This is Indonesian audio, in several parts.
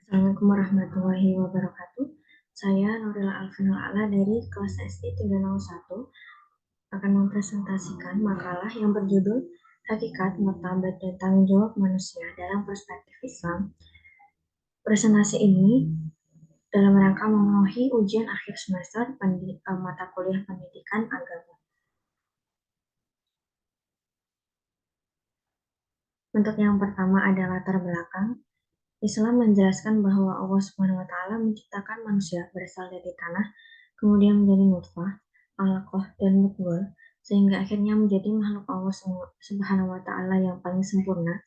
Assalamualaikum warahmatullahi wabarakatuh. Saya Nurila Alfinul Ala dari kelas SD 301 akan mempresentasikan makalah yang berjudul Hakikat, Martabat, dan Tanggung Jawab Manusia dalam Perspektif Islam. Presentasi ini dalam rangka memenuhi ujian akhir semester mata kuliah pendidikan agama. Untuk yang pertama ada latar belakang. Islam menjelaskan bahwa Allah Subhanahu wa taala menciptakan manusia berasal dari tanah, kemudian menjadi nutfah, alaqah, dan mudghah, sehingga akhirnya menjadi makhluk Allah Subhanahu wa taala yang paling sempurna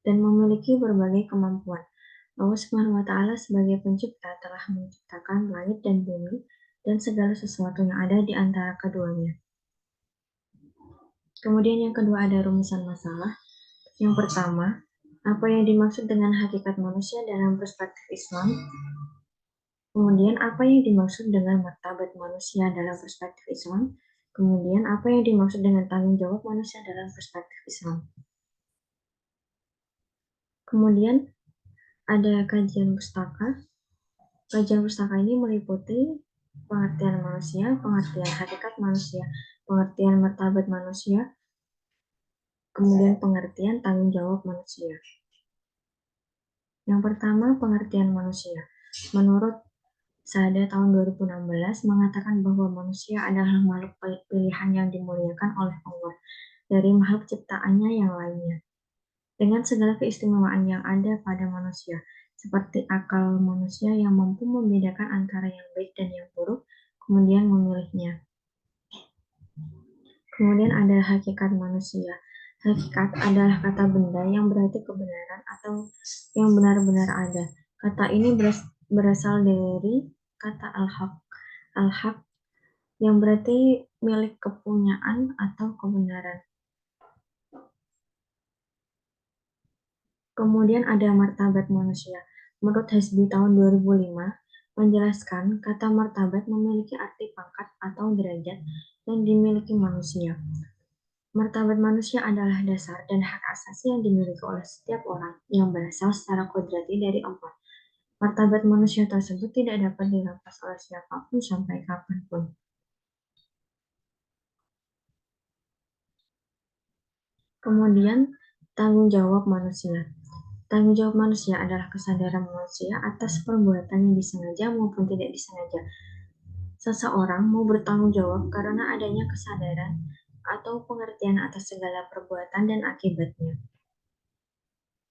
dan memiliki berbagai kemampuan. Allah Subhanahu wa taala sebagai pencipta telah menciptakan langit dan bumi dan segala sesuatu yang ada di antara keduanya. Kemudian yang kedua ada rumusan masalah. Yang pertama, apa yang dimaksud dengan hakikat manusia dalam perspektif Islam? Kemudian, apa yang dimaksud dengan martabat manusia dalam perspektif Islam? Kemudian, apa yang dimaksud dengan tanggung jawab manusia dalam perspektif Islam? Kemudian, ada kajian pustaka. Kajian pustaka ini meliputi pengertian manusia, pengertian hakikat manusia, pengertian martabat manusia, kemudian pengertian tanggung jawab manusia. Yang pertama, pengertian manusia. Menurut Sada tahun 2016 mengatakan bahwa manusia adalah makhluk pilihan yang dimuliakan oleh Allah dari makhluk ciptaannya yang lainnya. Dengan segala keistimewaan yang ada pada manusia, seperti akal manusia yang mampu membedakan antara yang baik dan yang buruk, kemudian memilihnya. Kemudian ada hakikat manusia. Hakikat adalah kata benda yang berarti kebenaran atau yang benar-benar ada. Kata ini berasal dari kata al-haq. Al-haq yang berarti milik kepunyaan atau kebenaran. Kemudian ada martabat manusia. Menurut Hasbi tahun 2005, menjelaskan kata martabat memiliki arti pangkat atau derajat yang dimiliki manusia. Martabat manusia adalah dasar dan hak asasi yang dimiliki oleh setiap orang yang berasal secara kodrati dari Allah. Martabat manusia tersebut tidak dapat dirampas oleh siapapun sampai kapanpun. Kemudian, tanggung jawab manusia. Tanggung jawab manusia adalah kesadaran manusia atas perbuatan yang disengaja maupun tidak disengaja. Seseorang mau bertanggung jawab karena adanya kesadaran atau pengertian atas segala perbuatan dan akibatnya.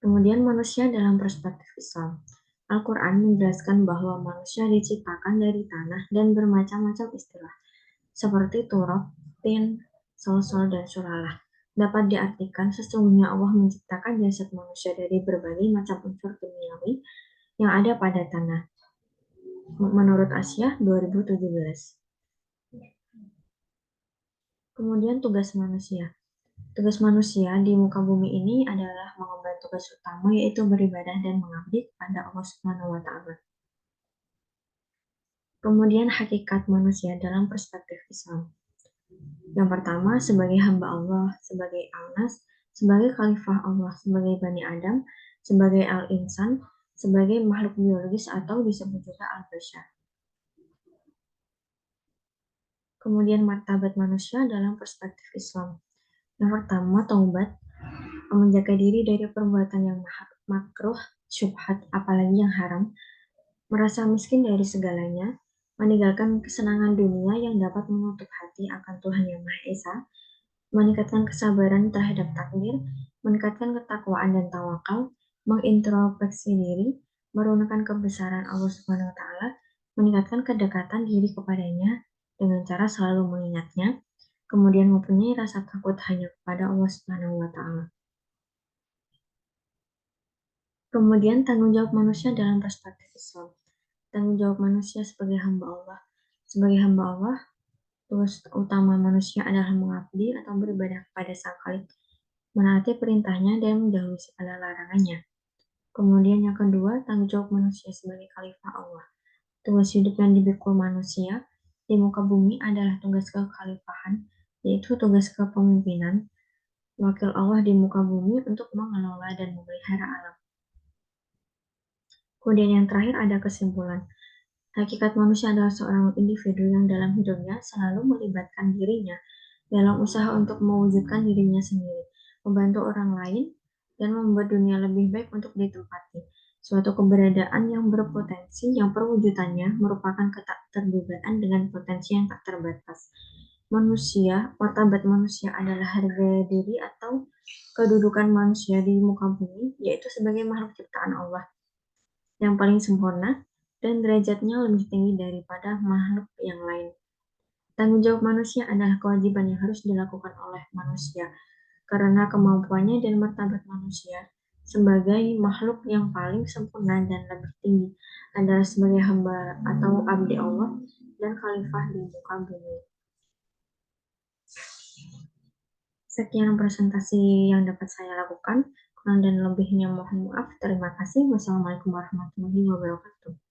Kemudian manusia dalam perspektif Islam. Al-Quran menjelaskan bahwa manusia diciptakan dari tanah dan bermacam-macam istilah, seperti turab, tin, sol-sol, dan sulalah. Dapat diartikan sesungguhnya Allah menciptakan jasad manusia dari berbagai macam unsur kimiawi yang ada pada tanah. Menurut Asyah 2017. Kemudian tugas manusia. Tugas manusia di muka bumi ini adalah mengemban tugas utama yaitu beribadah dan mengabdi kepada Allah Subhanahu wa taala. Kemudian hakikat manusia dalam perspektif Islam. Yang pertama, sebagai hamba Allah, sebagai Al-Nas, sebagai khalifah Allah, sebagai Bani Adam, sebagai Al-Insan, sebagai makhluk biologis atau disebut juga Al-Bashar. Kemudian martabat manusia dalam perspektif Islam. Yang pertama, taubat, menjaga diri dari perbuatan yang makruh, syubhat, apalagi yang haram, merasa miskin dari segalanya, meninggalkan kesenangan dunia yang dapat menutup hati akan Tuhan Yang Maha Esa, meningkatkan kesabaran terhadap takdir, meningkatkan ketakwaan dan tawakal, mengintrospeksi diri, merunukkan kebesaran Allah Subhanahu wa taala, meningkatkan kedekatan diri kepadanya dengan cara selalu mengingatnya, kemudian mempunyai rasa takut hanya kepada Allah Subhanahu wa taala. Kemudian tanggung jawab manusia dalam perspektif Islam. Tanggung jawab manusia sebagai hamba Allah. Sebagai hamba Allah, tugas utama manusia adalah mengabdi atau beribadah kepada Sang Khalik, menaati perintahnya dan menjauhi segala larangannya. Kemudian yang kedua, tanggung jawab manusia sebagai khalifah Allah. Tugas hidup yang dipikul manusia di muka bumi adalah tugas kekhalifahan, yaitu tugas kepemimpinan, wakil Allah di muka bumi untuk mengelola dan memelihara alam. Kemudian yang terakhir ada kesimpulan. Hakikat manusia adalah seorang individu yang dalam hidupnya selalu melibatkan dirinya dalam usaha untuk mewujudkan dirinya sendiri, membantu orang lain, dan membuat dunia lebih baik untuk ditempati. Suatu keberadaan yang berpotensi yang perwujudannya merupakan ketakterdugaan dengan potensi yang tak terbatas. Manusia, martabat manusia adalah harga diri atau kedudukan manusia di muka bumi, yaitu sebagai makhluk ciptaan Allah yang paling sempurna dan derajatnya lebih tinggi daripada makhluk yang lain. Tanggung jawab manusia adalah kewajiban yang harus dilakukan oleh manusia karena kemampuannya dan martabat manusia sebagai makhluk yang paling sempurna dan lebih tinggi adalah sebagai hamba atau abdi Allah dan khalifah di muka bumi. Sekian presentasi yang dapat saya lakukan. Kurang dan lebihnya mohon maaf. Terima kasih. Wassalamualaikum warahmatullahi wabarakatuh.